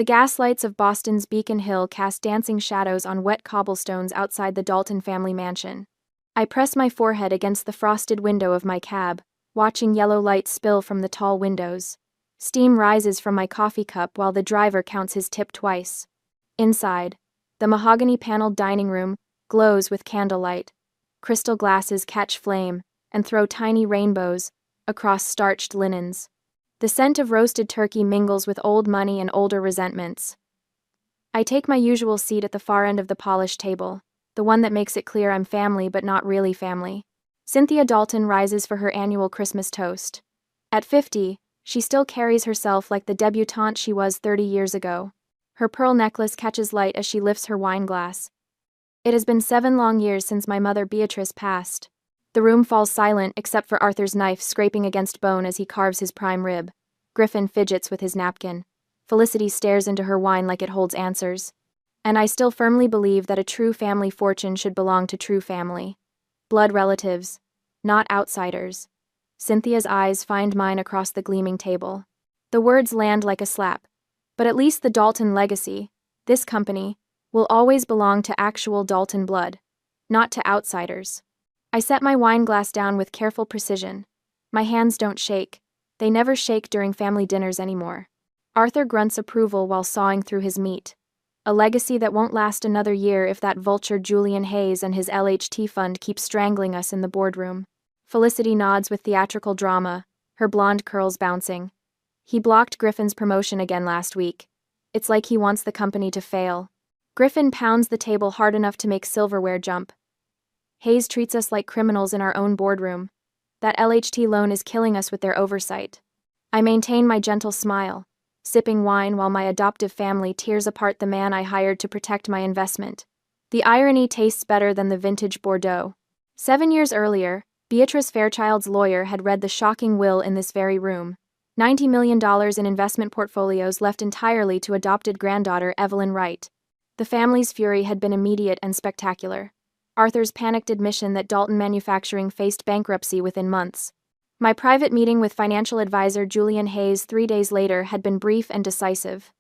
The gaslights of Boston's Beacon Hill cast dancing shadows on wet cobblestones outside the Dalton family mansion. I press my forehead against the frosted window of my cab, watching yellow light spill from the tall windows. Steam rises from my coffee cup while the driver counts his tip twice. Inside, the mahogany-paneled dining room glows with candlelight. Crystal glasses catch flame and throw tiny rainbows across starched linens. The scent of roasted turkey mingles with old money and older resentments. I take my usual seat at the far end of the polished table, the one that makes it clear I'm family but not really family. Cynthia Dalton rises for her annual Christmas toast. At 50, she still carries herself like the debutante she was 30 years ago. Her pearl necklace catches light as she lifts her wine glass. It has been 7 long years since my mother Beatrice passed. The room falls silent except for Arthur's knife scraping against bone as he carves his prime rib. Griffin fidgets with his napkin. Felicity stares into her wine like it holds answers. And I still firmly believe that a true family fortune should belong to true family. Blood relatives, not outsiders. Cynthia's eyes find mine across the gleaming table. The words land like a slap. But at least the Dalton legacy, this company, will always belong to actual Dalton blood, not to outsiders. I set my wine glass down with careful precision. My hands don't shake. They never shake during family dinners anymore. Arthur grunts approval while sawing through his meat. A legacy that won't last another year if that vulture Julian Hayes and his LHT fund keep strangling us in the boardroom. Felicity nods with theatrical drama, her blonde curls bouncing. He blocked Griffin's promotion again last week. It's like he wants the company to fail. Griffin pounds the table hard enough to make silverware jump. Hayes treats us like criminals in our own boardroom. That LHT loan is killing us with their oversight. I maintain my gentle smile, sipping wine while my adoptive family tears apart the man I hired to protect my investment. The irony tastes better than the vintage Bordeaux. 7 years earlier, Beatrice Fairchild's lawyer had read the shocking will in this very room. $90 million in investment portfolios left entirely to adopted granddaughter Evelyn Wright. The family's fury had been immediate and spectacular. Arthur's panicked admission that Dalton Manufacturing faced bankruptcy within months. My private meeting with financial advisor Julian Hayes 3 days later had been brief and decisive.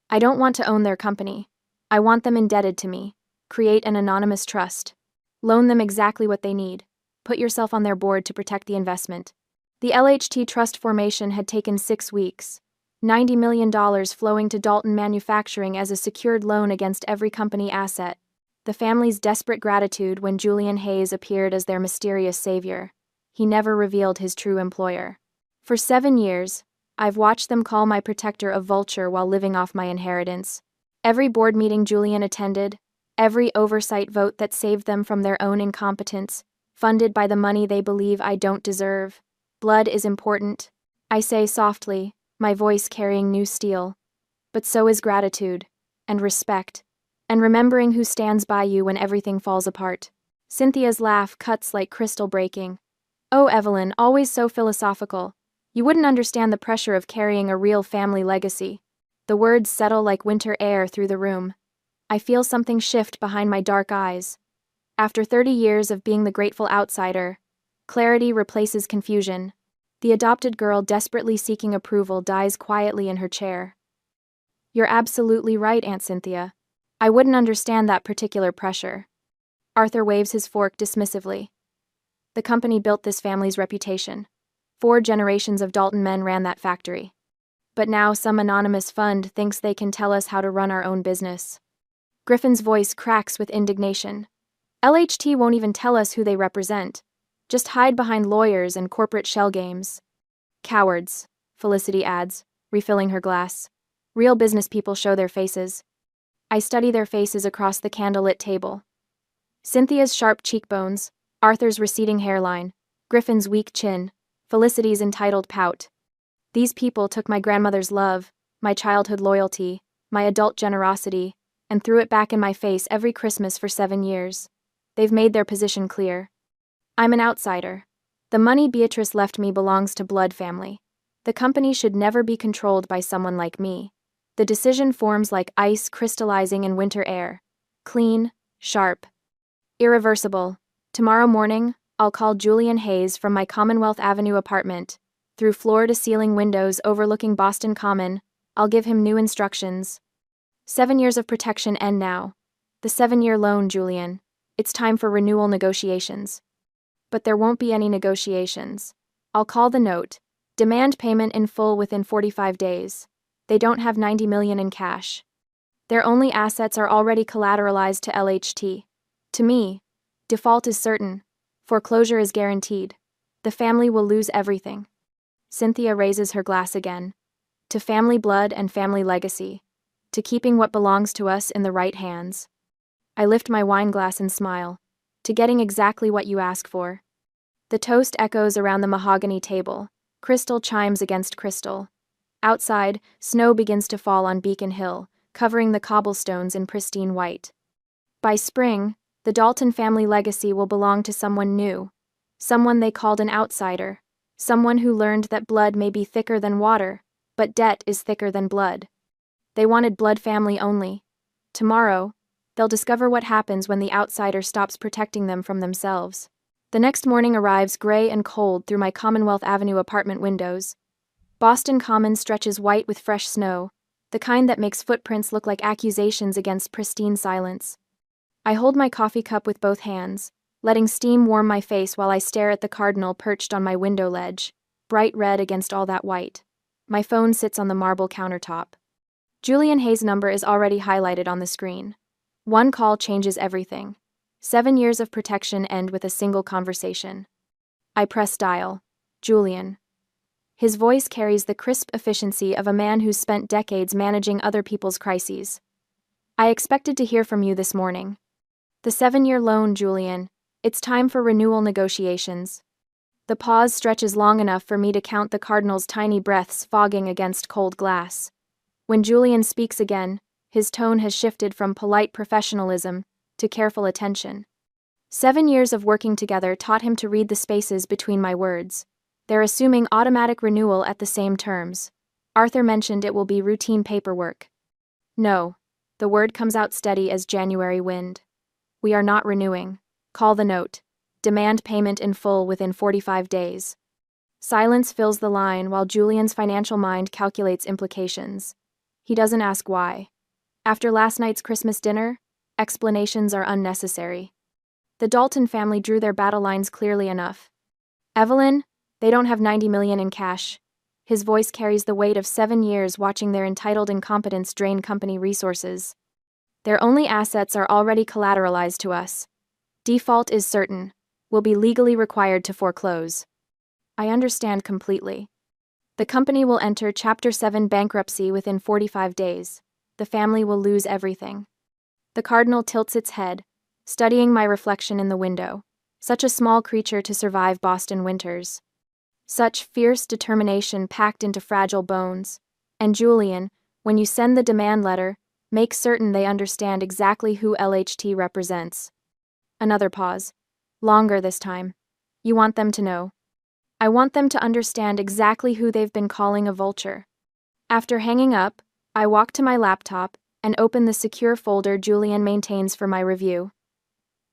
I don't want to own their company. I want them indebted to me. Create an anonymous trust. Loan them exactly what they need. Put yourself on their board to protect the investment. The LHT trust formation had taken 6 weeks. $90 million flowing to Dalton Manufacturing as a secured loan against every company asset. The family's desperate gratitude when Julian Hayes appeared as their mysterious savior. He never revealed his true employer. For 7 years, I've watched them call my protector a vulture while living off my inheritance. Every board meeting Julian attended, every oversight vote that saved them from their own incompetence, funded by the money they believe I don't deserve. Blood is important, I say softly, my voice carrying new steel. But so is gratitude, and respect, and remembering who stands by you when everything falls apart. Cynthia's laugh cuts like crystal breaking. Oh, Evelyn, always so philosophical. You wouldn't understand the pressure of carrying a real family legacy. The words settle like winter air through the room. I feel something shift behind my dark eyes. After 30 years of being the grateful outsider, clarity replaces confusion. The adopted girl desperately seeking approval dies quietly in her chair. You're absolutely right, Aunt Cynthia. I wouldn't understand that particular pressure. Arthur waves his fork dismissively. The company built this family's reputation. 4 generations of Dalton men ran that factory. But now some anonymous fund thinks they can tell us how to run our own business. Griffin's voice cracks with indignation. LHT won't even tell us who they represent. Just hide behind lawyers and corporate shell games. Cowards, Felicity adds, refilling her glass. Real business people show their faces. I study their faces across the candlelit table. Cynthia's sharp cheekbones, Arthur's receding hairline, Griffin's weak chin, Felicity's entitled pout. These people took my grandmother's love, my childhood loyalty, my adult generosity, and threw it back in my face every Christmas for 7 years. They've made their position clear. I'm an outsider. The money Beatrice left me belongs to blood family. The company should never be controlled by someone like me. The decision forms like ice crystallizing in winter air. Clean, sharp, irreversible. Tomorrow morning, I'll call Julian Hayes from my Commonwealth Avenue apartment. Through floor-to-ceiling windows overlooking Boston Common, I'll give him new instructions. 7 years of protection end now. The 7-year loan, Julian. It's time for renewal negotiations. But there won't be any negotiations. I'll call the note. Demand payment in full within 45 days. They don't have 90 million in cash. Their only assets are already collateralized to LHT. To me, default is certain. Foreclosure is guaranteed. The family will lose everything. Cynthia raises her glass again. To family blood and family legacy. To keeping what belongs to us in the right hands. I lift my wine glass and smile. To getting exactly what you ask for. The toast echoes around the mahogany table. Crystal chimes against crystal. Outside, snow begins to fall on Beacon Hill, covering the cobblestones in pristine white. By spring, the Dalton family legacy will belong to someone new. Someone they called an outsider. Someone who learned that blood may be thicker than water, but debt is thicker than blood. They wanted blood family only. Tomorrow, they'll discover what happens when the outsider stops protecting them from themselves. The next morning arrives gray and cold through my Commonwealth Avenue apartment windows. Boston Common stretches white with fresh snow, the kind that makes footprints look like accusations against pristine silence. I hold my coffee cup with both hands, letting steam warm my face while I stare at the cardinal perched on my window ledge, bright red against all that white. My phone sits on the marble countertop. Julian Hayes' number is already highlighted on the screen. One call changes everything. 7 years of protection end with a single conversation. I press dial. Julian. His voice carries the crisp efficiency of a man who's spent decades managing other people's crises. I expected to hear from you this morning. The 7-year loan, Julian. It's time for renewal negotiations. The pause stretches long enough for me to count the cardinal's tiny breaths fogging against cold glass. When Julian speaks again, his tone has shifted from polite professionalism to careful attention. 7 years of working together taught him to read the spaces between my words. They're assuming automatic renewal at the same terms. Arthur mentioned it will be routine paperwork. No. The word comes out steady as January wind. We are not renewing. Call the note. Demand payment in full within 45 days. Silence fills the line while Julian's financial mind calculates implications. He doesn't ask why. After last night's Christmas dinner, explanations are unnecessary. The Dalton family drew their battle lines clearly enough. Evelyn, they don't have 90 million in cash. His voice carries the weight of 7 years watching their entitled incompetence drain company resources. Their only assets are already collateralized to us. Default is certain. We'll be legally required to foreclose. I understand completely. The company will enter Chapter 7 bankruptcy within 45 days. The family will lose everything. The cardinal tilts its head, studying my reflection in the window. Such a small creature to survive Boston winters. Such fierce determination packed into fragile bones. And Julian, when you send the demand letter, make certain they understand exactly who LHT represents. Another pause. Longer this time. You want them to know. I want them to understand exactly who they've been calling a vulture. After hanging up, I walk to my laptop and open the secure folder Julian maintains for my review.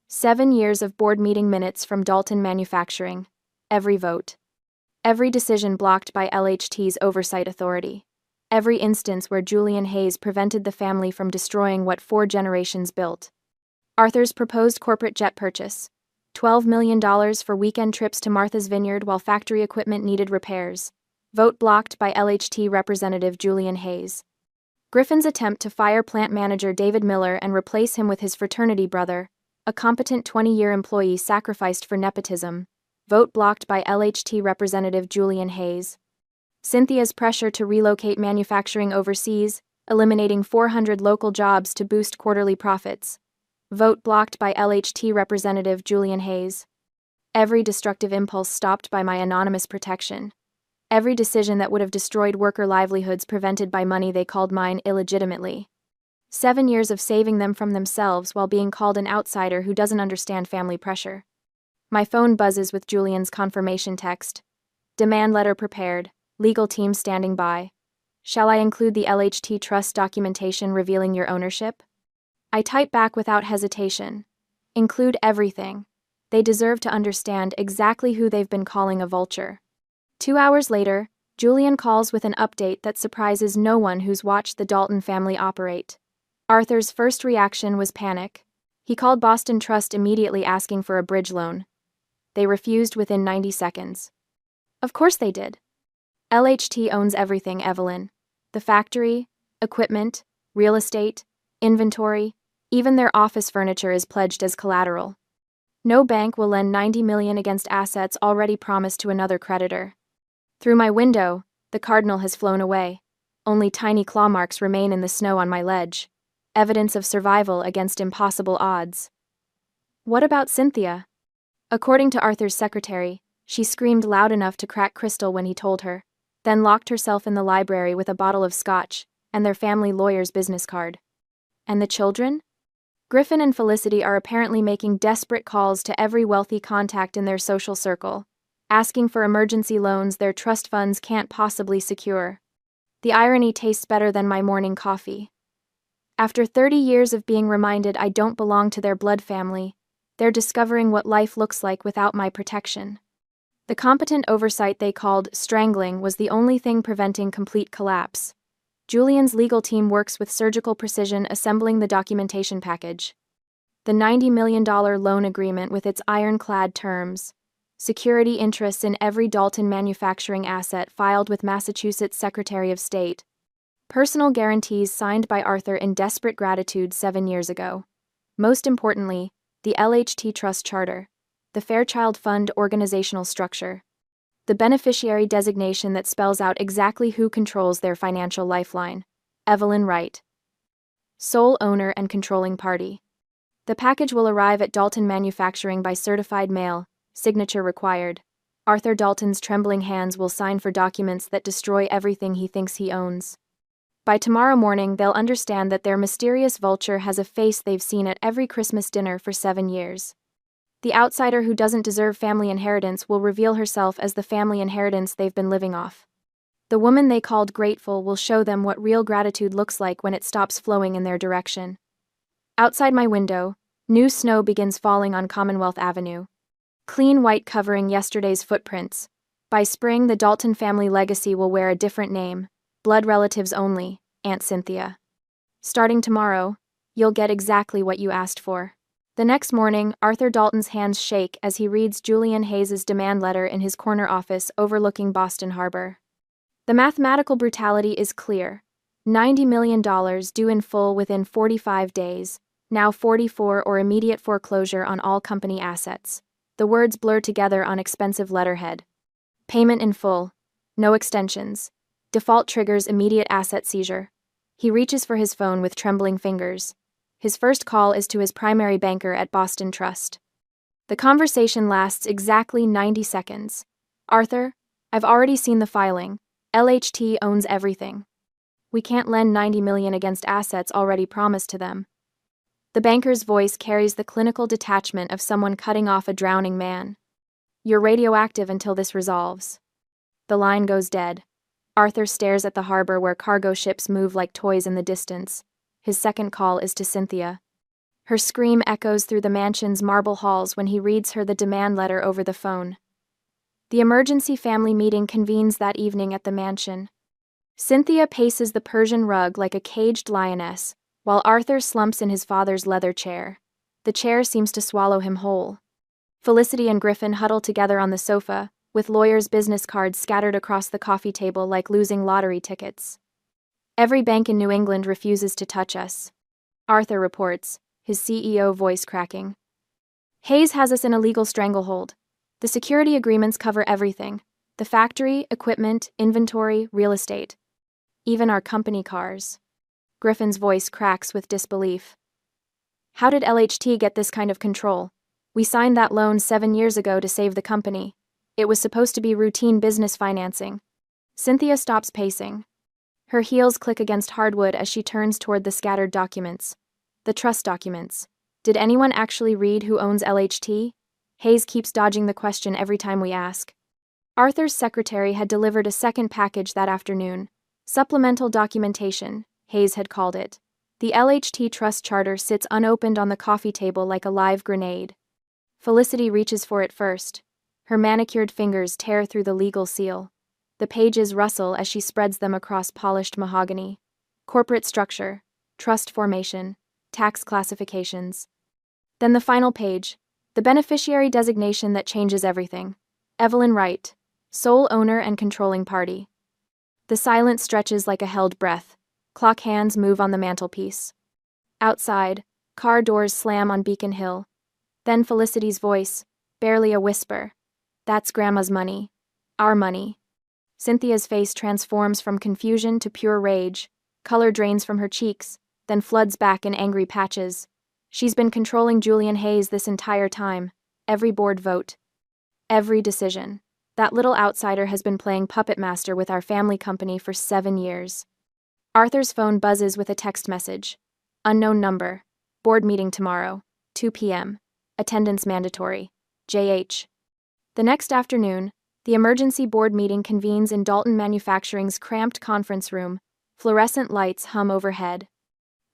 7 years of board meeting minutes from Dalton Manufacturing. Every vote. Every decision blocked by LHT's oversight authority. Every instance where Julian Hayes prevented the family from destroying what 4 generations built. Arthur's proposed corporate jet purchase. $12 million for weekend trips to Martha's Vineyard while factory equipment needed repairs. Vote blocked by LHT Representative Julian Hayes. Griffin's attempt to fire plant manager David Miller and replace him with his fraternity brother, a competent 20-year employee sacrificed for nepotism. Vote blocked by LHT Representative Julian Hayes. Cynthia's pressure to relocate manufacturing overseas, eliminating 400 local jobs to boost quarterly profits. Vote blocked by LHT Representative Julian Hayes. Every destructive impulse stopped by my anonymous protection. Every decision that would have destroyed worker livelihoods prevented by money they called mine illegitimately. 7 years of saving them from themselves while being called an outsider who doesn't understand family pressure. My phone buzzes with Julian's confirmation text. Demand letter prepared, legal team standing by. Shall I include the LHT trust documentation revealing your ownership? I type back without hesitation. Include everything. They deserve to understand exactly who they've been calling a vulture. 2 hours later, Julian calls with an update that surprises no one who's watched the Dalton family operate. Arthur's first reaction was panic. He called Boston Trust immediately asking for a bridge loan. They refused within 90 seconds. Of course they did. LHT owns everything, Evelyn. The factory, equipment, real estate, inventory, even their office furniture is pledged as collateral. No bank will lend $90 million against assets already promised to another creditor. Through my window, the cardinal has flown away. Only tiny claw marks remain in the snow on my ledge. Evidence of survival against impossible odds. What about Cynthia? According to Arthur's secretary, she screamed loud enough to crack crystal when he told her, then locked herself in the library with a bottle of scotch and their family lawyer's business card. And the children? Griffin and Felicity are apparently making desperate calls to every wealthy contact in their social circle, asking for emergency loans their trust funds can't possibly secure. The irony tastes better than my morning coffee. After 30 years of being reminded I don't belong to their blood family, they're discovering what life looks like without my protection. The competent oversight they called strangling was the only thing preventing complete collapse. Julian's legal team works with surgical precision assembling the documentation package. The $90 million loan agreement with its ironclad terms, security interests in every Dalton manufacturing asset filed with Massachusetts Secretary of State, personal guarantees signed by Arthur in desperate gratitude 7 years ago. Most importantly, the LHT Trust Charter, the Fairchild Fund organizational structure, the beneficiary designation that spells out exactly who controls their financial lifeline. Evelyn Wright. Sole owner and controlling party. The package will arrive at Dalton Manufacturing by certified mail, signature required. Arthur Dalton's trembling hands will sign for documents that destroy everything he thinks he owns. By tomorrow morning, they'll understand that their mysterious vulture has a face they've seen at every Christmas dinner for 7 years. The outsider who doesn't deserve family inheritance will reveal herself as the family inheritance they've been living off. The woman they called grateful will show them what real gratitude looks like when it stops flowing in their direction. Outside my window, new snow begins falling on Commonwealth Avenue. Clean white covering yesterday's footprints. By spring, the Dalton family legacy will wear a different name. Blood relatives only, Aunt Cynthia. Starting tomorrow, you'll get exactly what you asked for. The next morning, Arthur Dalton's hands shake as he reads Julian Hayes's demand letter in his corner office overlooking Boston Harbor. The mathematical brutality is clear. $90 million due in full within 45 days, now 44 or immediate foreclosure on all company assets. The words blur together on expensive letterhead. Payment in full. No extensions. Default triggers immediate asset seizure. He reaches for his phone with trembling fingers. His first call is to his primary banker at Boston Trust. The conversation lasts exactly 90 seconds. Arthur, I've already seen the filing. LHT owns everything. We can't lend $90 million against assets already promised to them. The banker's voice carries the clinical detachment of someone cutting off a drowning man. You're radioactive until this resolves. The line goes dead. Arthur stares at the harbor where cargo ships move like toys in the distance. His second call is to Cynthia. Her scream echoes through the mansion's marble halls when he reads her the demand letter over the phone. The emergency family meeting convenes that evening at the mansion. Cynthia paces the Persian rug like a caged lioness, while Arthur slumps in his father's leather chair. The chair seems to swallow him whole. Felicity and Griffin huddle together on the sofa, with lawyers' business cards scattered across the coffee table like losing lottery tickets. Every bank in New England refuses to touch us. Arthur reports, his CEO voice cracking. Hayes has us in a legal stranglehold. The security agreements cover everything. The factory, equipment, inventory, real estate. Even our company cars. Griffin's voice cracks with disbelief. How did LHT get this kind of control? We signed that loan 7 years ago to save the company. It was supposed to be routine business financing. Cynthia stops pacing. Her heels click against hardwood as she turns toward the scattered documents. The trust documents. Did anyone actually read who owns LHT? Hayes keeps dodging the question every time we ask. Arthur's secretary had delivered a second package that afternoon. Supplemental documentation, Hayes had called it. The LHT Trust Charter sits unopened on the coffee table like a live grenade. Felicity reaches for it first. Her manicured fingers tear through the legal seal. The pages rustle as she spreads them across polished mahogany. Corporate structure. trust formation, tax classifications. Then the final page, the beneficiary designation that changes everything. Evelyn Wright, sole owner and controlling party. The silence stretches like a held breath. Clock hands move on the mantelpiece. Outside, car doors slam on Beacon Hill. Then Felicity's voice, barely a whisper. That's Grandma's money. Our money. Cynthia's face transforms from confusion to pure rage. Color drains from her cheeks, then floods back in angry patches. She's been controlling Julian Hayes this entire time. Every board vote. Every decision. That little outsider has been playing puppet master with our family company for 7 years. Arthur's phone buzzes with a text message. Unknown number. Board meeting tomorrow, 2 p.m. Attendance mandatory. JH. The next afternoon, the emergency board meeting convenes in Dalton Manufacturing's cramped conference room. Fluorescent lights hum overhead.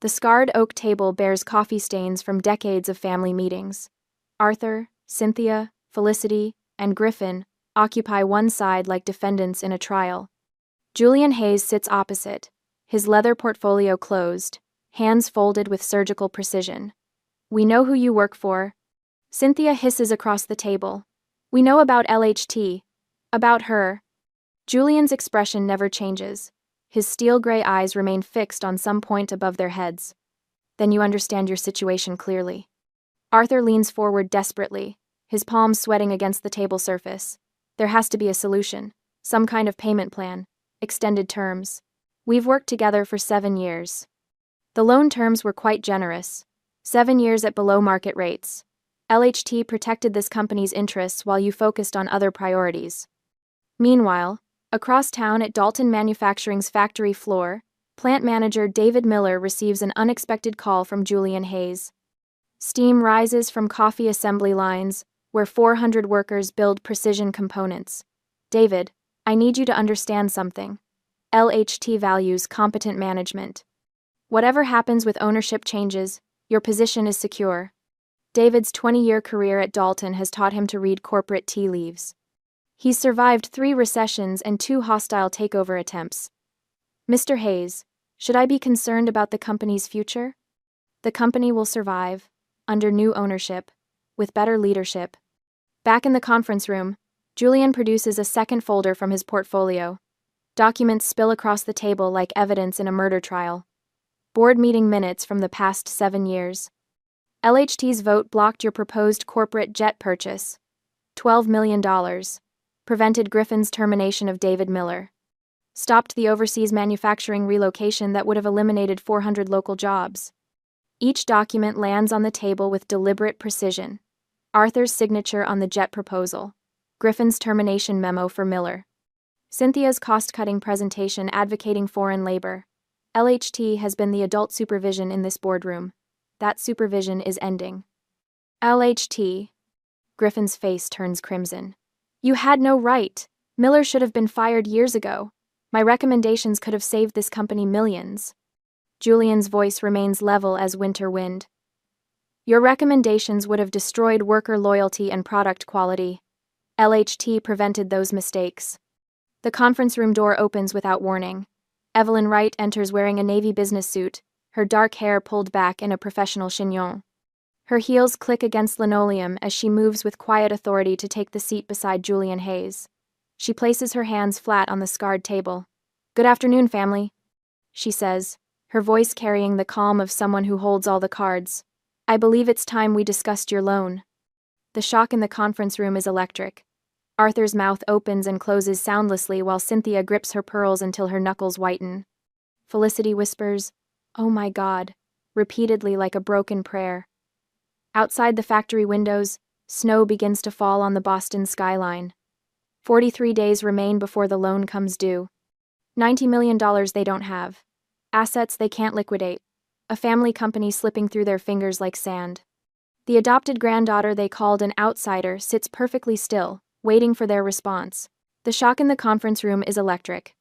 The scarred oak table bears coffee stains from decades of family meetings. Arthur, Cynthia, Felicity, and Griffin occupy one side like defendants in a trial. Julian Hayes sits opposite, his leather portfolio closed, hands folded with surgical precision. We know who you work for. Cynthia hisses across the table. We know about LHT. About her. Julian's expression never changes. His steel-gray eyes remain fixed on some point above their heads. Then you understand your situation clearly. Arthur leans forward desperately, his palms sweating against the table surface. There has to be a solution, some kind of payment plan, extended terms. We've worked together for 7 years. The loan terms were quite generous. 7 years at below market rates. LHT protected this company's interests while you focused on other priorities. Meanwhile, across town at Dalton Manufacturing's factory floor, plant manager David Miller receives an unexpected call from Julian Hayes. Steam rises from coffee assembly lines, where 400 workers build precision components. David, I need you to understand something. LHT values competent management. Whatever happens with ownership changes, your position is secure. David's 20-year career at Dalton has taught him to read corporate tea leaves. He's survived 3 recessions and 2 hostile takeover attempts. Mr. Hayes, should I be concerned about the company's future? The company will survive, under new ownership, with better leadership. Back in the conference room, Julian produces a second folder from his portfolio. Documents spill across the table like evidence in a murder trial. Board meeting minutes from the past 7 years. LHT's vote blocked your proposed corporate jet purchase. $12 million. Prevented Griffin's termination of David Miller. Stopped the overseas manufacturing relocation that would have eliminated 400 local jobs. Each document lands on the table with deliberate precision. Arthur's signature on the jet proposal. Griffin's termination memo for Miller. Cynthia's cost-cutting presentation advocating foreign labor. LHT has been the adult supervision in this boardroom. That supervision is ending. LHT. Griffin's face turns crimson. You had no right. Miller should have been fired years ago. My recommendations could have saved this company millions. Julian's voice remains level as winter wind. Your recommendations would have destroyed worker loyalty and product quality. LHT prevented those mistakes. The conference room door opens without warning. Evelyn Wright enters wearing a navy business suit, her dark hair pulled back in a professional chignon. Her heels click against linoleum as she moves with quiet authority to take the seat beside Julian Hayes. She places her hands flat on the scarred table. Good afternoon, family, she says, her voice carrying the calm of someone who holds all the cards. I believe it's time we discussed your loan. The shock in the conference room is electric. Arthur's mouth opens and closes soundlessly while Cynthia grips her pearls until her knuckles whiten. Felicity whispers, "Oh my God," repeatedly like a broken prayer. Outside the factory windows, snow begins to fall on the Boston skyline. 43 days remain before the loan comes due. $90 million they don't have. Assets they can't liquidate. A family company slipping through their fingers like sand. The adopted granddaughter they called an outsider sits perfectly still, waiting for their response. The shock in the conference room is electric.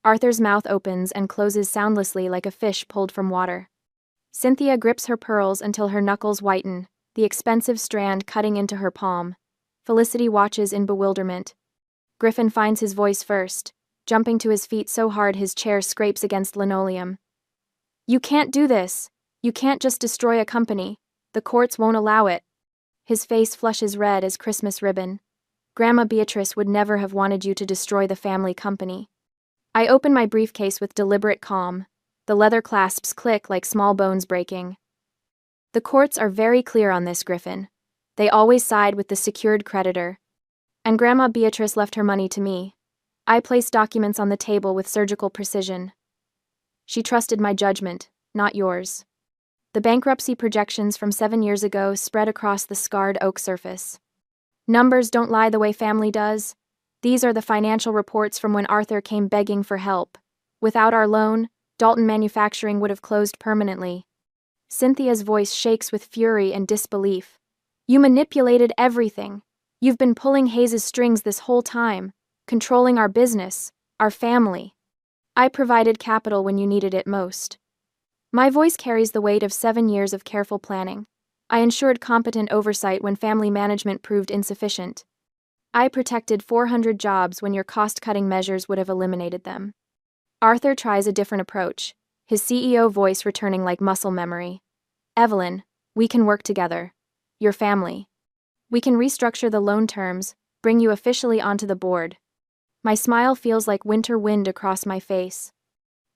Arthur's mouth opens and closes soundlessly like a fish pulled from water. Cynthia grips her pearls until her knuckles whiten, the expensive strand cutting into her palm. Felicity watches in bewilderment. Griffin finds his voice first, jumping to his feet so hard his chair scrapes against linoleum. You can't do this. You can't just destroy a company. The courts won't allow it. His face flushes red as Christmas ribbon. Grandma Beatrice would never have wanted you to destroy the family company. I open my briefcase with deliberate calm. The leather clasps click like small bones breaking. The courts are very clear on this, Griffin. They always side with the secured creditor. And Grandma Beatrice left her money to me. I placed documents on the table with surgical precision. She trusted my judgment, not yours. The bankruptcy projections from 7 years ago spread across the scarred oak surface. Numbers don't lie the way family does. These are the financial reports from when Arthur came begging for help. Without our loan, Dalton Manufacturing would have closed permanently. Cynthia's voice shakes with fury and disbelief. You manipulated everything. You've been pulling Hayes' strings this whole time, controlling our business, our family. I provided capital when you needed it most. My voice carries the weight of 7 years of careful planning. I ensured competent oversight when family management proved insufficient. I protected 400 jobs when your cost-cutting measures would have eliminated them. Arthur tries a different approach, his CEO voice returning like muscle memory. Evelyn, we can work together. Your family. We can restructure the loan terms, bring you officially onto the board. My smile feels like winter wind across my face.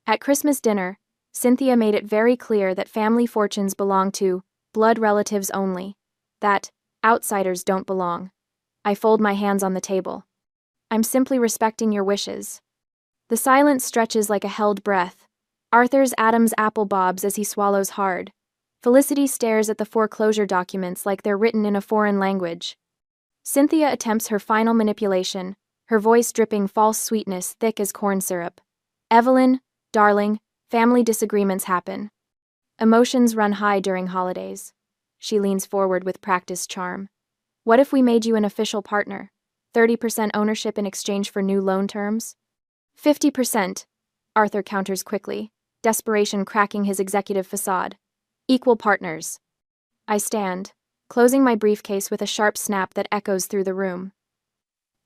At Christmas dinner, Cynthia made it very clear that family fortunes belong to blood relatives only, that outsiders don't belong. I fold my hands on the table. I'm simply respecting your wishes. The silence stretches like a held breath. Arthur's Adam's apple bobs as he swallows hard. Felicity stares at the foreclosure documents like they're written in a foreign language. Cynthia attempts her final manipulation, her voice dripping false sweetness thick as corn syrup. Evelyn, darling, family disagreements happen. Emotions run high during holidays. She leans forward with practiced charm. What if we made you an official partner? 30% ownership in exchange for new loan terms? 50%, Arthur counters quickly, desperation cracking his executive facade. Equal partners. I stand, closing my briefcase with a sharp snap that echoes through the room.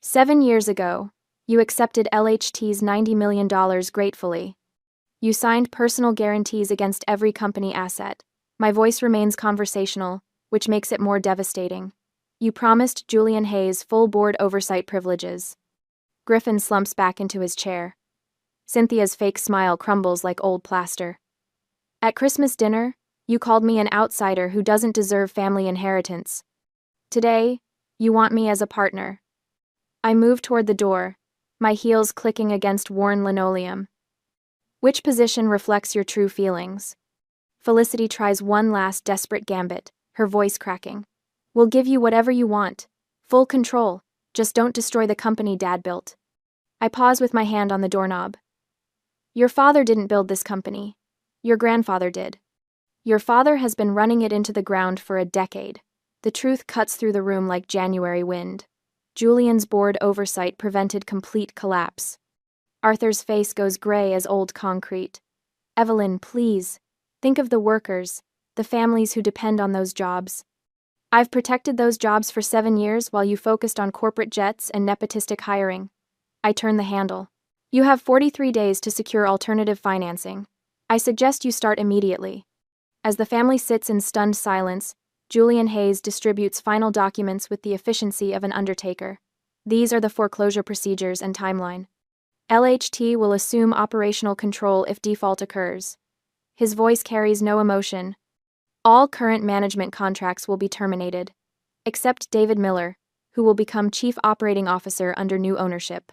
7 years ago, you accepted LHT's $90 million gratefully. You signed personal guarantees against every company asset. My voice remains conversational, which makes it more devastating. You promised Julian Hayes full board oversight privileges. Griffin slumps back into his chair. Cynthia's fake smile crumbles like old plaster. At Christmas dinner, you called me an outsider who doesn't deserve family inheritance. Today, you want me as a partner. I move toward the door, my heels clicking against worn linoleum. Which position reflects your true feelings? Felicity tries one last desperate gambit, her voice cracking. We'll give you whatever you want. Full control. Just don't destroy the company Dad built. I pause with my hand on the doorknob. Your father didn't build this company. Your grandfather did. Your father has been running it into the ground for a decade. The truth cuts through the room like January wind. Julian's board oversight prevented complete collapse. Arthur's face goes gray as old concrete. Evelyn, please. Think of the workers, the families who depend on those jobs. I've protected those jobs for 7 years while you focused on corporate jets and nepotistic hiring. I turn the handle. You have 43 days to secure alternative financing. I suggest you start immediately. As the family sits in stunned silence, Julian Hayes distributes final documents with the efficiency of an undertaker. These are the foreclosure procedures and timeline. LHT will assume operational control if default occurs. His voice carries no emotion. All current management contracts will be terminated, except David Miller, who will become Chief Operating Officer under new ownership.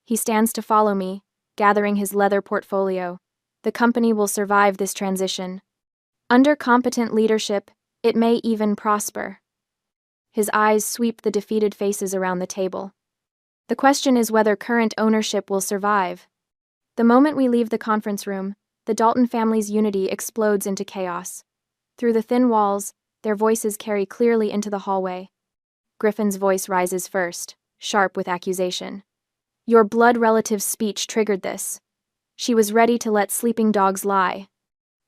He stands to follow me, gathering his leather portfolio. The company will survive this transition. Under competent leadership, it may even prosper. His eyes sweep the defeated faces around the table. The question is whether current ownership will survive. The moment we leave the conference room, the Dalton family's unity explodes into chaos. Through the thin walls, their voices carry clearly into the hallway. Griffin's voice rises first, sharp with accusation. Your blood relative's speech triggered this. She was ready to let sleeping dogs lie.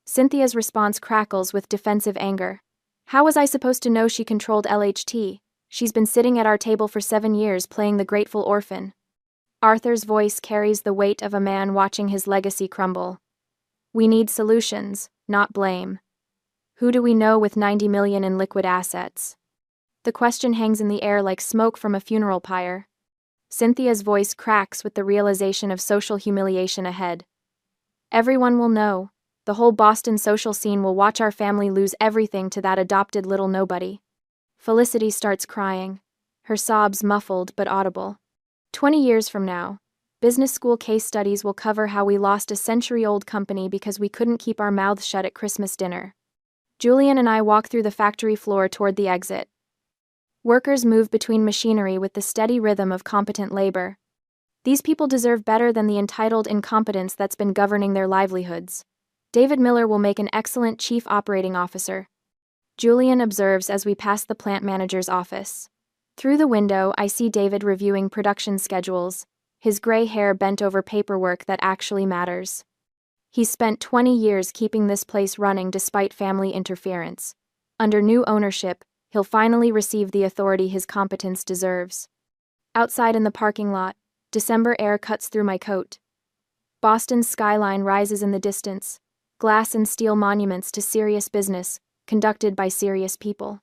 Cynthia's response crackles with defensive anger. How was I supposed to know she controlled LHT? She's been sitting at our table for 7 years playing the grateful orphan. Arthur's voice carries the weight of a man watching his legacy crumble. We need solutions, not blame. Who do we know with 90 million in liquid assets? The question hangs in the air like smoke from a funeral pyre. Cynthia's voice cracks with the realization of social humiliation ahead. Everyone will know. The whole Boston social scene will watch our family lose everything to that adopted little nobody. Felicity starts crying, her sobs muffled but audible. 20 years from now, business school case studies will cover how we lost a century-old company because we couldn't keep our mouths shut at Christmas dinner. Julian and I walk through the factory floor toward the exit. Workers move between machinery with the steady rhythm of competent labor. These people deserve better than the entitled incompetence that's been governing their livelihoods. David Miller will make an excellent chief operating officer, Julian observes as we pass the plant manager's office. Through the window, I see David reviewing production schedules, his gray hair bent over paperwork that actually matters. He's spent 20 years keeping this place running despite family interference. Under new ownership, he'll finally receive the authority his competence deserves. Outside in the parking lot, December air cuts through my coat. Boston's skyline rises in the distance, glass and steel monuments to serious business, conducted by serious people.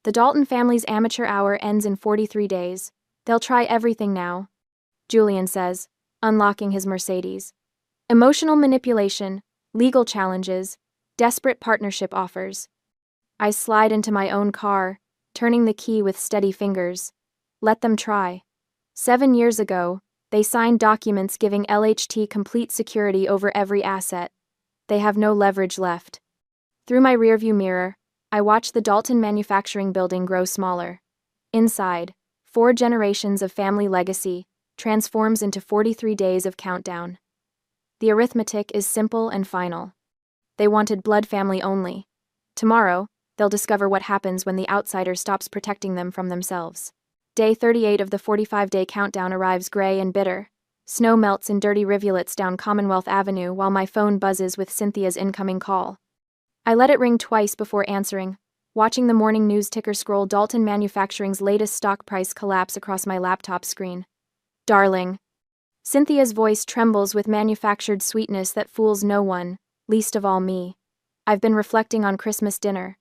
The Dalton family's amateur hour ends in 43 days. They'll try everything now, Julian says, unlocking his Mercedes. Emotional manipulation, legal challenges, desperate partnership offers. I slide into my own car, turning the key with steady fingers. Let them try. 7 years ago, they signed documents giving LHT complete security over every asset. They have no leverage left. Through my rearview mirror, I watch the Dalton manufacturing building grow smaller. Inside, 4 generations of family legacy transforms into 43 days of countdown. The arithmetic is simple and final. They wanted blood family only. Tomorrow, they'll discover what happens when the outsider stops protecting them from themselves. Day 38 of the 45-day countdown arrives gray and bitter. Snow melts in dirty rivulets down Commonwealth Avenue while my phone buzzes with Cynthia's incoming call. I let it ring twice before answering, watching the morning news ticker scroll Dalton Manufacturing's latest stock price collapse across my laptop screen. Darling. Cynthia's voice trembles with manufactured sweetness that fools no one, least of all me. I've been reflecting on Christmas dinner.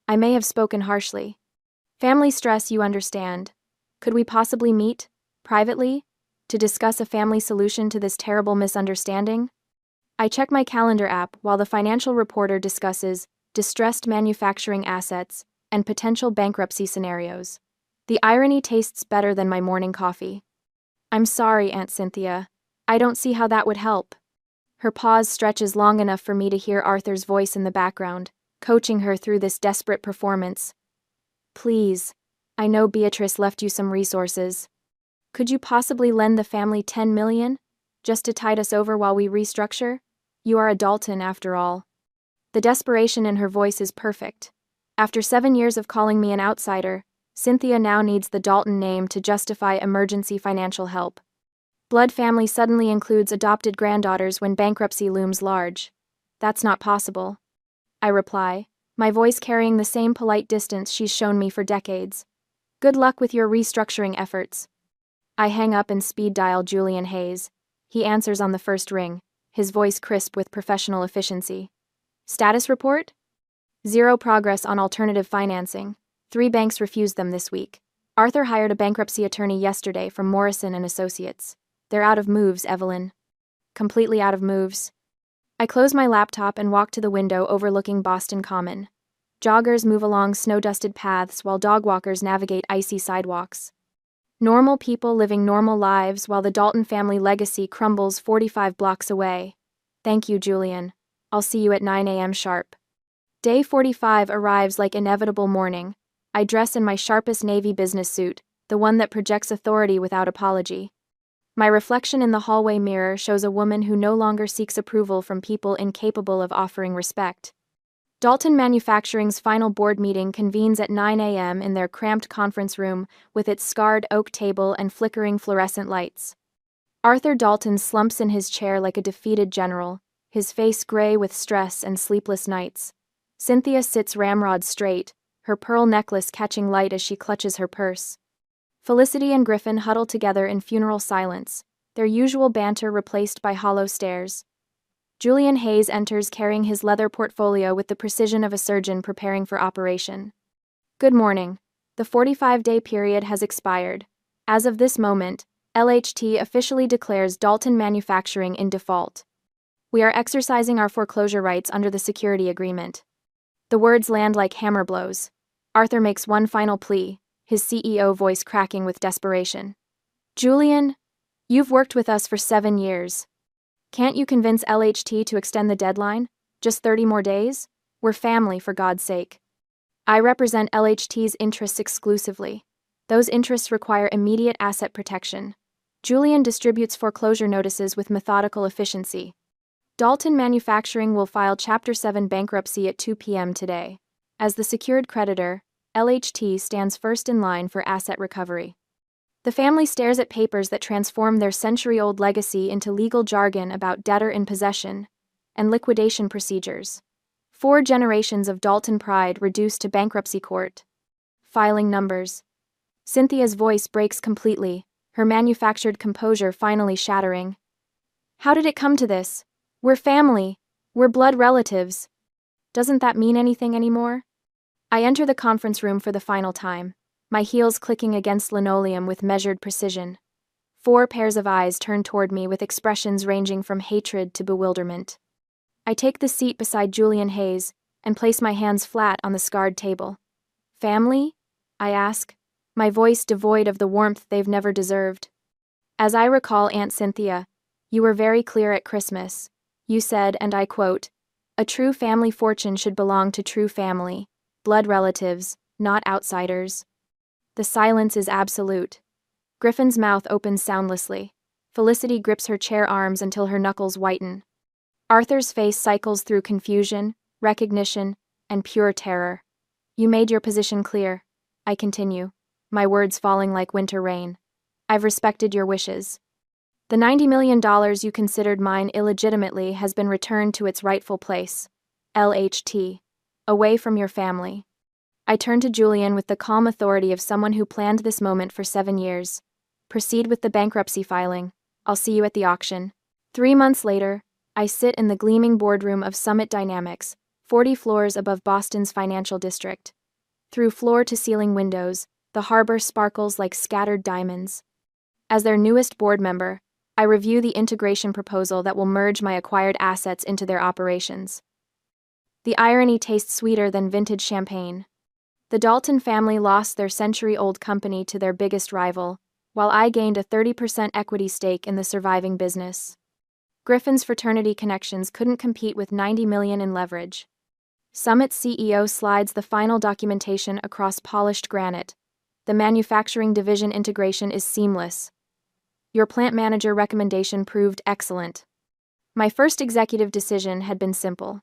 I may have spoken harshly. Family stress, you understand. Could we possibly meet, privately, to discuss a family solution to this terrible misunderstanding? I check my calendar app while the financial reporter discusses distressed manufacturing assets and potential bankruptcy scenarios. The irony tastes better than my morning coffee. I'm sorry, Aunt Cynthia. I don't see how that would help. Her pause stretches long enough for me to hear Arthur's voice in the background, coaching her through this desperate performance. Please, I know Beatrice left you some resources. Could you possibly lend the family 10 million, just to tide us over while we restructure? You are a Dalton, after all. The desperation in her voice is perfect. After 7 years of calling me an outsider, Cynthia now needs the Dalton name to justify emergency financial help. Blood family suddenly includes adopted granddaughters when bankruptcy looms large. That's not possible. I reply, my voice carrying the same polite distance she's shown me for decades. Good luck with your restructuring efforts. I hang up and speed dial Julian Hayes. He answers on the first ring, his voice crisp with professional efficiency. Status report? 0 progress on alternative financing. 3 banks refused them this week. Arthur hired a bankruptcy attorney yesterday from Morrison & Associates. They're out of moves, Evelyn. Completely out of moves. I close my laptop and walk to the window overlooking Boston Common. Joggers move along snow-dusted paths while dog walkers navigate icy sidewalks. Normal people living normal lives while the Dalton family legacy crumbles 45 blocks away. Thank you, Julian. I'll see you at 9 a.m. sharp. Day 45 arrives like inevitable morning. I dress in my sharpest navy business suit, the one that projects authority without apology. My reflection in the hallway mirror shows a woman who no longer seeks approval from people incapable of offering respect. Dalton Manufacturing's final board meeting convenes at 9 a.m. in their cramped conference room with its scarred oak table and flickering fluorescent lights. Arthur Dalton slumps in his chair like a defeated general, his face gray with stress and sleepless nights. Cynthia sits ramrod straight, her pearl necklace catching light as she clutches her purse. Felicity and Griffin huddle together in funeral silence, their usual banter replaced by hollow stares. Julian Hayes enters carrying his leather portfolio with the precision of a surgeon preparing for operation. Good morning. The 45-day period has expired. As of this moment, LHT officially declares Dalton Manufacturing in default. We are exercising our foreclosure rights under the security agreement. The words land like hammer blows. Arthur makes one final plea, his CEO voice cracking with desperation. Julian, you've worked with us for 7 years. Can't you convince LHT to extend the deadline? Just 30 more days? We're family, for God's sake. I represent LHT's interests exclusively. Those interests require immediate asset protection. Julian distributes foreclosure notices with methodical efficiency. Dalton Manufacturing will file Chapter 7 bankruptcy at 2 p.m. today. As the secured creditor, LHT stands first in line for asset recovery. The family stares at papers that transform their century-old legacy into legal jargon about debtor in possession and liquidation procedures. 4 generations of Dalton pride reduced to bankruptcy court. Filing numbers. Cynthia's voice breaks completely, her manufactured composure finally shattering. How did it come to this? We're family. We're blood relatives. Doesn't that mean anything anymore? I enter the conference room for the final time, my heels clicking against linoleum with measured precision. 4 pairs of eyes turn toward me with expressions ranging from hatred to bewilderment. I take the seat beside Julian Hayes and place my hands flat on the scarred table. Family? I ask, my voice devoid of the warmth they've never deserved. As I recall, Aunt Cynthia, you were very clear at Christmas. You said, and I quote, "A true family fortune should belong to true family, blood relatives, not outsiders." The silence is absolute. Griffin's mouth opens soundlessly. Felicity grips her chair arms until her knuckles whiten. Arthur's face cycles through confusion, recognition, and pure terror. You made your position clear, I continue, my words falling like winter rain. I've respected your wishes. The $90 million you considered mine illegitimately has been returned to its rightful place, LHT, away from your family. I turn to Julian with the calm authority of someone who planned this moment for 7 years. Proceed with the bankruptcy filing. I'll see you at the auction. 3 months later, I sit in the gleaming boardroom of Summit Dynamics, 40 floors above Boston's financial district. Through floor-to-ceiling windows, the harbor sparkles like scattered diamonds. As their newest board member, I review the integration proposal that will merge my acquired assets into their operations. The irony tastes sweeter than vintage champagne. The Dalton family lost their century-old company to their biggest rival, while I gained a 30% equity stake in the surviving business. Griffin's fraternity connections couldn't compete with $90 million in leverage. Summit's CEO slides the final documentation across polished granite. The manufacturing division integration is seamless. Your plant manager recommendation proved excellent. My first executive decision had been simple.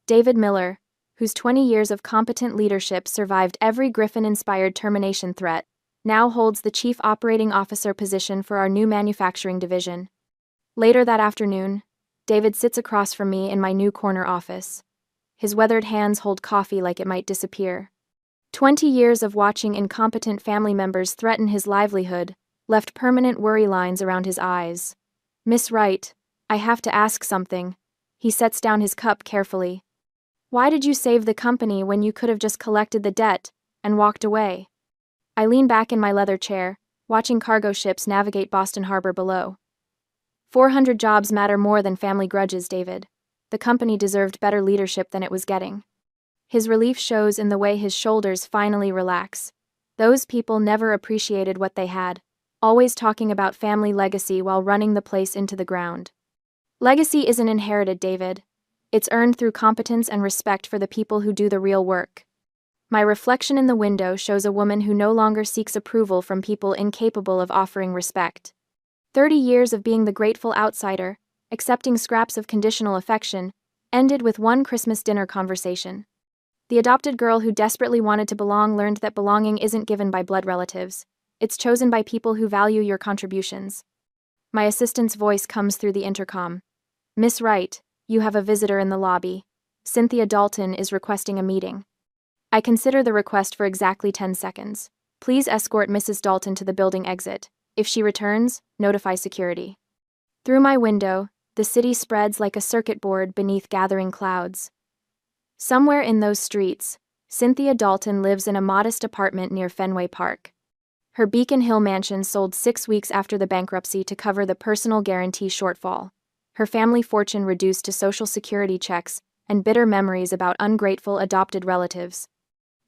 David Miller, whose 20 years of competent leadership survived every Griffin-inspired termination threat, now holds the Chief Operating Officer position for our new manufacturing division. Later that afternoon, David sits across from me in my new corner office. His weathered hands hold coffee like it might disappear. 20 years of watching incompetent family members threaten his livelihood left permanent worry lines around his eyes. Miss Wright, I have to ask something. He sets down his cup carefully. Why did you save the company when you could have just collected the debt and walked away? I lean back in my leather chair, watching cargo ships navigate Boston Harbor below. 400 jobs matter more than family grudges, David. The company deserved better leadership than it was getting. His relief shows in the way his shoulders finally relax. Those people never appreciated what they had, always talking about family legacy while running the place into the ground. Legacy isn't inherited, David. It's earned through competence and respect for the people who do the real work. My reflection in the window shows a woman who no longer seeks approval from people incapable of offering respect. 30 years of being the grateful outsider, accepting scraps of conditional affection, ended with one Christmas dinner conversation. The adopted girl who desperately wanted to belong learned that belonging isn't given by blood relatives. It's chosen by people who value your contributions. My assistant's voice comes through the intercom. Miss Wright, you have a visitor in the lobby. Cynthia Dalton is requesting a meeting. I consider the request for exactly 10 seconds. Please escort Mrs. Dalton to the building exit. If she returns, notify security. Through my window, The city spreads like a circuit board beneath gathering clouds. Somewhere in those streets, Cynthia Dalton lives in a modest apartment near Fenway Park. Her Beacon Hill mansion sold 6 weeks after the bankruptcy to cover the personal guarantee shortfall. Her family fortune reduced to Social Security checks and bitter memories about ungrateful adopted relatives.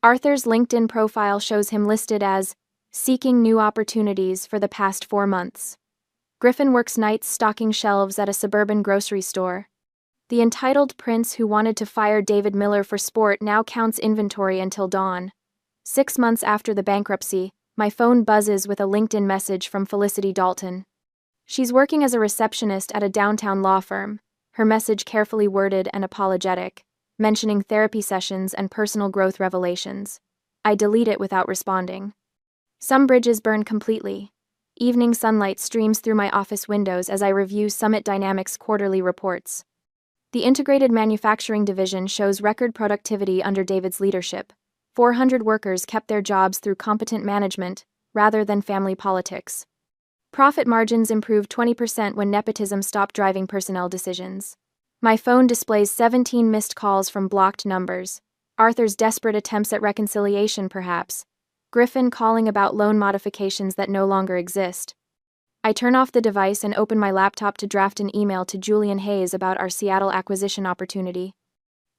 Arthur's LinkedIn profile shows him listed as seeking new opportunities for the past 4 months. Griffin works nights stocking shelves at a suburban grocery store. The entitled prince who wanted to fire David Miller for sport now counts inventory until dawn. 6 months after the bankruptcy, my phone buzzes with a LinkedIn message from Felicity Dalton. She's working as a receptionist at a downtown law firm, her message carefully worded and apologetic, mentioning therapy sessions and personal growth revelations. I delete it without responding. Some bridges burn completely. Evening sunlight streams through my office windows as I review Summit Dynamics' quarterly reports. The Integrated Manufacturing Division shows record productivity under David's leadership. 400 workers kept their jobs through competent management, rather than family politics. Profit margins improved 20% when nepotism stopped driving personnel decisions. My phone displays 17 missed calls from blocked numbers. Arthur's desperate attempts at reconciliation, perhaps. Griffin calling about loan modifications that no longer exist. I turn off the device and open my laptop to draft an email to Julian Hayes about our Seattle acquisition opportunity.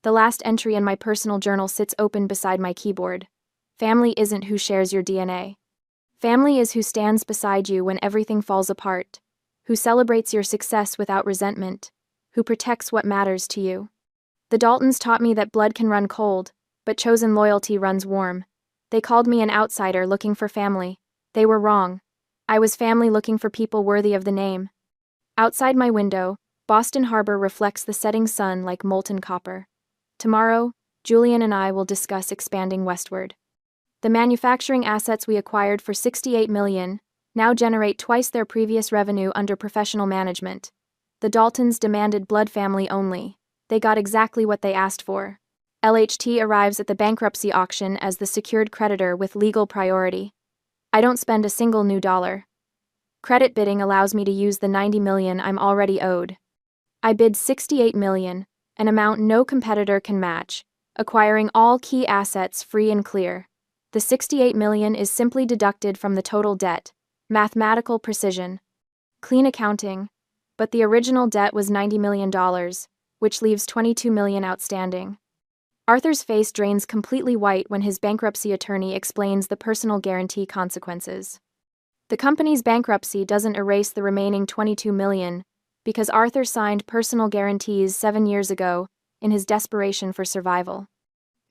The last entry in my personal journal sits open beside my keyboard. Family isn't who shares your DNA. Family is who stands beside you when everything falls apart, who celebrates your success without resentment, who protects what matters to you. The Daltons taught me that blood can run cold, but chosen loyalty runs warm. They called me an outsider looking for family. They were wrong. I was family looking for people worthy of the name. Outside my window, Boston Harbor reflects the setting sun like molten copper. Tomorrow, Julian and I will discuss expanding westward. The manufacturing assets we acquired for $68 million now generate twice their previous revenue under professional management. The Daltons demanded blood family only. They got exactly what they asked for. LHT arrives at the bankruptcy auction as the secured creditor with legal priority. I don't spend a single new dollar. Credit bidding allows me to use the $90 million I'm already owed. I bid $68 million, an amount no competitor can match, acquiring all key assets free and clear. The $68 million is simply deducted from the total debt. Mathematical precision. Clean accounting. But the original debt was $90 million, which leaves $22 million outstanding. Arthur's face drains completely white when his bankruptcy attorney explains the personal guarantee consequences. The company's bankruptcy doesn't erase the remaining $22 million, because Arthur signed personal guarantees 7 years ago in his desperation for survival.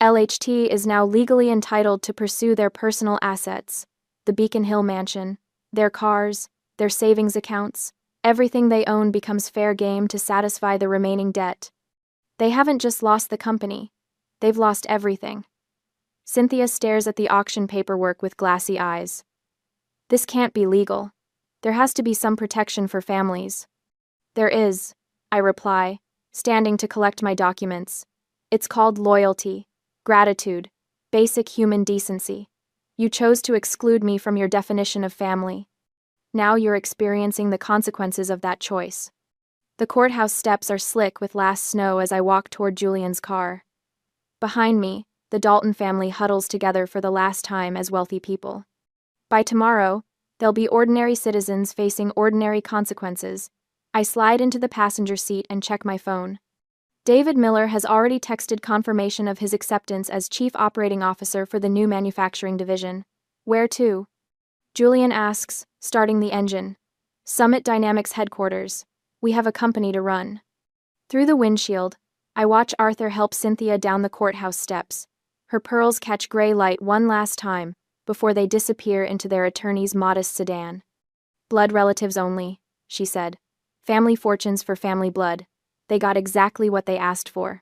LHT is now legally entitled to pursue their personal assets, the Beacon Hill mansion, their cars, their savings accounts. Everything they own becomes fair game to satisfy the remaining debt. They haven't just lost the company. They've lost everything. Cynthia stares at the auction paperwork with glassy eyes. This can't be legal. There has to be some protection for families. There is, I reply, standing to collect my documents. It's called loyalty, gratitude, basic human decency. You chose to exclude me from your definition of family. Now you're experiencing the consequences of that choice. The courthouse steps are slick with last snow as I walk toward Julian's car. Behind me, the Dalton family huddles together for the last time as wealthy people. By tomorrow, they'll be ordinary citizens facing ordinary consequences. I slide into the passenger seat and check my phone. David Miller has already texted confirmation of his acceptance as Chief Operating Officer for the new manufacturing division. Where to? Julian asks, starting the engine. Summit Dynamics headquarters. We have a company to run. Through the windshield, I watch Arthur help Cynthia down the courthouse steps. Her pearls catch gray light one last time, before they disappear into their attorney's modest sedan. Blood relatives only, she said. Family fortunes for family blood. They got exactly what they asked for.